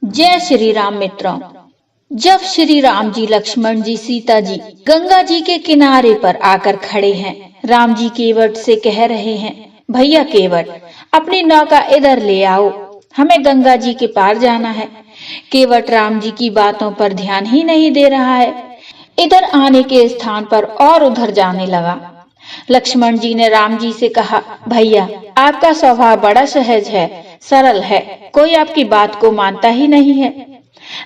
जय श्री राम मित्रों। जब श्री राम जी, लक्ष्मण जी, सीता जी गंगा जी के किनारे पर आकर खड़े हैं, राम जी केवट से कह रहे हैं, भैया केवट, अपनी नौका इधर ले आओ, हमें गंगा जी के पार जाना है। केवट राम जी की बातों पर ध्यान ही नहीं दे रहा है, इधर आने के स्थान पर और उधर जाने लगा। लक्ष्मण जी ने राम जी से कहा, भैया आपका स्वभाव बड़ा सहज है, सरल है, कोई आपकी बात को मानता ही नहीं है।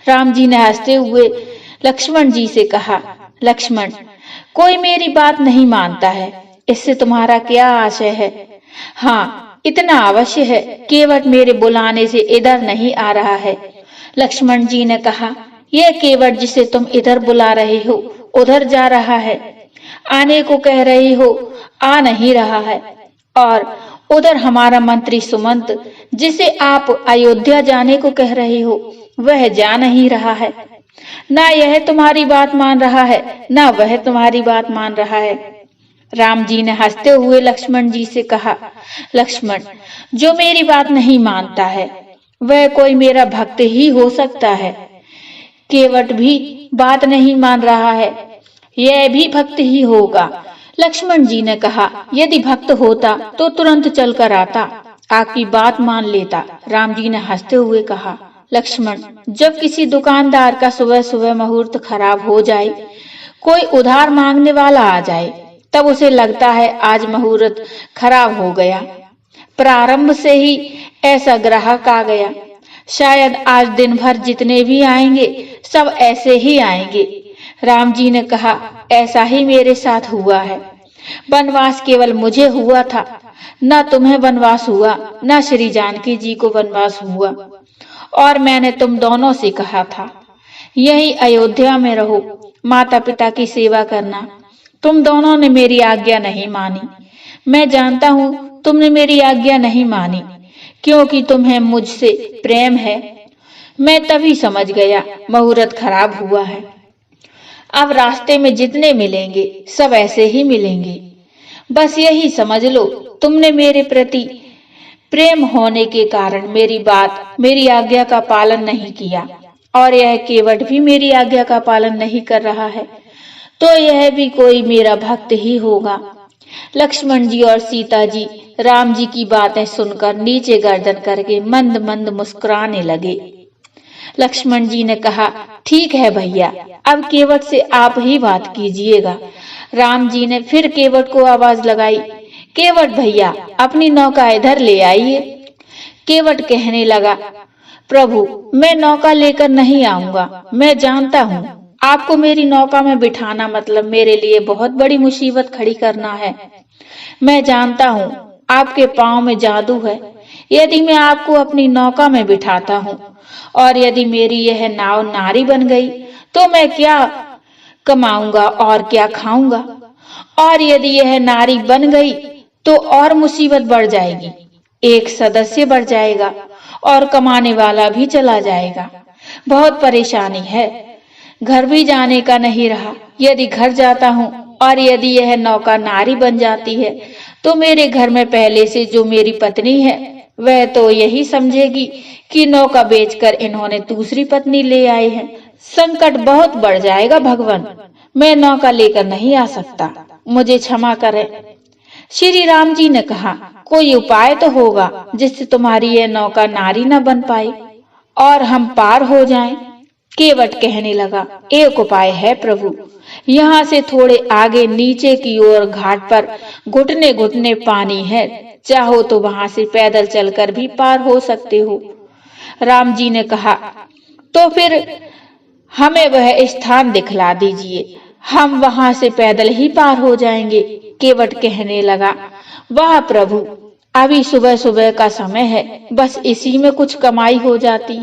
राम जी ने हंसते हुए लक्ष्मण जी से कहा, लक्ष्मण, कोई मेरी बात नहीं मानता है, इससे तुम्हारा क्या आशय है? हाँ, इतना अवश्य है, केवट मेरे बुलाने से इधर नहीं आ रहा है। लक्ष्मण जी ने कहा, यह केवट जिसे तुम इधर बुला रहे हो उधर जा रहा है, आने को कह रही हो आ नहीं रहा है, और उधर हमारा मंत्री सुमंत जिसे आप अयोध्या जाने को कह रहे हो वह जा नहीं रहा है। ना यह तुम्हारी बात मान रहा है, ना वह तुम्हारी बात मान रहा है। राम जी ने हंसते हुए लक्ष्मण जी से कहा, लक्ष्मण, जो मेरी बात नहीं मानता है वह कोई मेरा भक्त ही हो सकता है। केवट भी बात नहीं मान रहा है, यह भी भक्त ही होगा। लक्ष्मण जी ने कहा, यदि भक्त होता तो तुरंत चलकर आता, आपकी बात मान लेता। राम जी ने हंसते हुए कहा, लक्ष्मण, जब किसी दुकानदार का सुबह सुबह मुहूर्त खराब हो जाए, कोई उधार मांगने वाला आ जाए, तब उसे लगता है आज मुहूर्त खराब हो गया, प्रारंभ से ही ऐसा ग्राहक आ गया, शायद आज दिन भर जितने भी आएंगे सब ऐसे ही आएंगे। राम जी ने कहा, ऐसा ही मेरे साथ हुआ है। वनवास केवल मुझे हुआ था, न तुम्हें वनवास हुआ, न श्री जानकी जी को वनवास हुआ। और मैंने तुम दोनों से कहा था, यही अयोध्या में रहो, माता पिता की सेवा करना। तुम दोनों ने मेरी आज्ञा नहीं मानी। मैं जानता हूँ तुमने मेरी आज्ञा नहीं मानी, क्योंकि तुम्हें मुझसे प्रेम है। मैं तभी समझ गया मुहूर्त खराब हुआ है। अब रास्ते में जितने मिलेंगे सब ऐसे ही मिलेंगे। बस यही समझ लो, तुमने मेरे प्रति प्रेम होने के कारण मेरी बात, मेरी आज्ञा का पालन नहीं किया, और यह केवट भी मेरी आज्ञा का पालन नहीं कर रहा है, तो यह भी कोई मेरा भक्त ही होगा। लक्ष्मण जी और सीता जी राम जी की बातें सुनकर नीचे गर्दन करके मंद मंद मुस्कुराने लगे। लक्ष्मण जी ने कहा, ठीक है भैया, अब केवट से आप ही बात कीजिएगा। राम जी ने फिर केवट को आवाज लगाई, केवट भैया, अपनी नौका इधर ले आइए। केवट कहने लगा, प्रभु, मैं नौका लेकर नहीं आऊंगा। मैं जानता हूँ आपको मेरी नौका में बिठाना मतलब मेरे लिए बहुत बड़ी मुसीबत खड़ी करना है। मैं जानता हूँ आपके पांव में जादू है। यदि मैं आपको अपनी नौका में बिठाता हूँ और यदि मेरी यह नाव नारी बन गई तो मैं क्या कमाऊंगा और क्या खाऊंगा, और यदि यह नारी बन गई तो और मुसीबत बढ़ जाएगी, एक सदस्य बढ़ जाएगा और कमाने वाला भी चला जाएगा। बहुत परेशानी है, घर भी जाने का नहीं रहा। यदि घर जाता हूँ और यदि यह नौका नारी बन जाती है तो मेरे घर में पहले से जो मेरी पत्नी है वह तो यही समझेगी कि नौका बेचकर इन्होंने दूसरी पत्नी ले आए हैं। संकट बहुत बढ़ जाएगा भगवान, मैं नौका लेकर नहीं आ सकता, मुझे क्षमा करें। श्री राम जी ने कहा, कोई उपाय तो होगा जिससे तुम्हारी यह नौका नारी न बन पाए और हम पार हो जाएं। केवट कहने लगा, एक उपाय है प्रभु, यहाँ से थोड़े आगे नीचे की ओर घाट पर घुटने घुटने पानी है, चाहो तो वहां से पैदल चलकर भी पार हो सकते हो। राम जी ने कहा, तो फिर हमें वह स्थान दिखला दीजिए, हम वहां से पैदल ही पार हो जाएंगे। केवट कहने लगा, वाह प्रभु, अभी सुबह सुबह का समय है, बस इसी में कुछ कमाई हो जाती।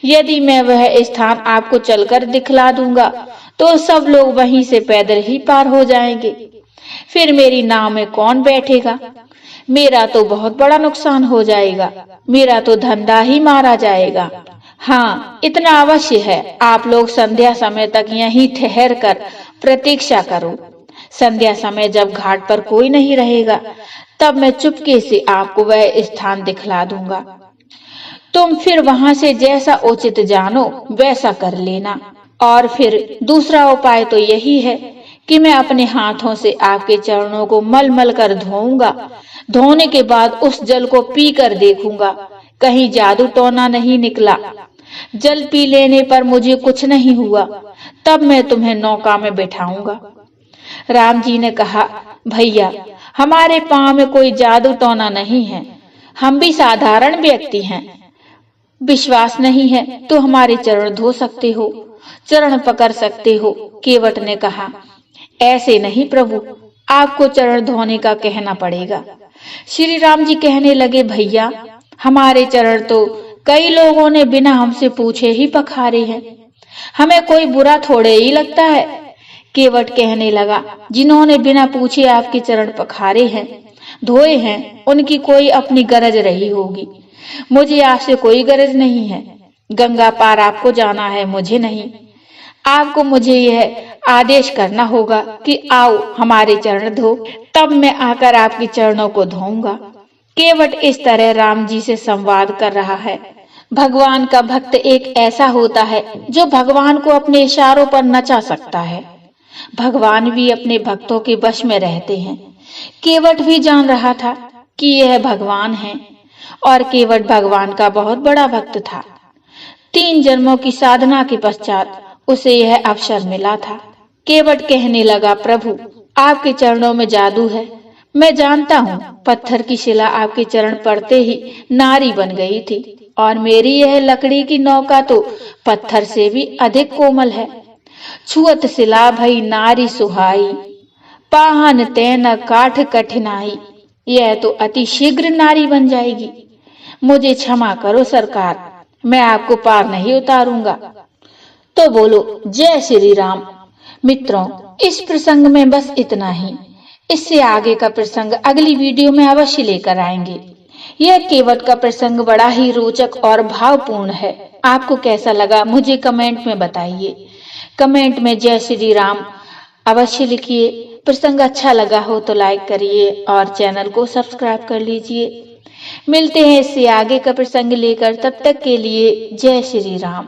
यदि मैं वह स्थान आपको चलकर दिखला दूंगा तो सब लोग वहीं से पैदल ही पार हो जाएंगे, फिर मेरी नाव में कौन बैठेगा? मेरा तो बहुत बड़ा नुकसान हो जाएगा, मेरा तो धंधा ही मारा जाएगा। हाँ, इतना अवश्य है, आप लोग संध्या समय तक यहीं ठहर कर प्रतीक्षा करो। संध्या समय जब घाट पर कोई नहीं रहेगा तब मैं चुपके से आपको वह स्थान दिखला दूंगा। तुम फिर वहां से जैसा उचित जानो वैसा कर लेना। और फिर दूसरा उपाय तो यही है कि मैं अपने हाथों से आपके चरणों को मल मल कर धोऊंगा। धोने के बाद उस जल को पी कर देखूंगा, कहीं जादू टोना नहीं निकला। जल पी लेने पर मुझे कुछ नहीं हुआ, तब मैं तुम्हें नौका में बैठाऊंगा। राम जी ने कहा, भैया, हमारे पांव में कोई जादू टोना नहीं है, हम भी साधारण व्यक्ति हैं। विश्वास नहीं है तो हमारे चरण धो सकते हो, चरण पकड़ सकते हो। केवट ने कहा, ऐसे नहीं प्रभु, आपको चरण धोने का कहना पड़ेगा। श्री राम जी कहने लगे, भैया, हमारे चरण तो कई लोगों ने बिना हमसे पूछे ही पखारे हैं, हमें कोई बुरा थोड़े ही लगता है। केवट कहने लगा, जिन्होंने बिना पूछे आपके चरण पखारे हैं, धोए हैं, उनकी कोई अपनी गरज रही होगी। मुझे आपसे कोई गरज नहीं है। गंगा पार आपको जाना है, मुझे नहीं। आपको मुझे यह आदेश करना होगा कि आओ हमारे चरण धो, तब मैं आकर आपके चरणों को धोऊंगा। केवट इस तरह राम जी से संवाद कर रहा है। भगवान का भक्त एक ऐसा होता है जो भगवान को अपने इशारों पर नचा सकता है। भगवान भी अपने भक्तों के वश में रहते हैं। केवट भी जान रहा था कि यह भगवान है, और केवट भगवान का बहुत बड़ा भक्त था। 3 जन्मों की साधना के पश्चात उसे यह अवसर मिला था। केवट कहने लगा, प्रभु, आपके चरणों में जादू है। मैं जानता हूँ, पत्थर की शिला आपके चरण पड़ते ही नारी बन गई थी, और मेरी यह लकड़ी की नौका तो पत्थर से भी अधिक कोमल है। छुअत शिला भई नारी सुहाई, पाहन तैन काठ कठिनाई। यह तो अति शीघ्र नारी बन जाएगी। मुझे क्षमा करो सरकार, मैं आपको पार नहीं उतारूंगा। तो बोलो, जय श्री राम। मित्रों, इस प्रसंग में बस इतना ही। इससे आगे का प्रसंग अगली वीडियो में अवश्य लेकर आएंगे। यह केवट का प्रसंग बड़ा ही रोचक और भावपूर्ण है। आपको कैसा लगा मुझे कमेंट में बताइए। कमेंट में जय श्री राम अवश्य लिखिए। प्रसंग अच्छा लगा हो तो लाइक करिए और चैनल को सब्सक्राइब कर लीजिए। मिलते हैं इससे आगे का प्रसंग लेकर, तब तक के लिए जय श्री राम।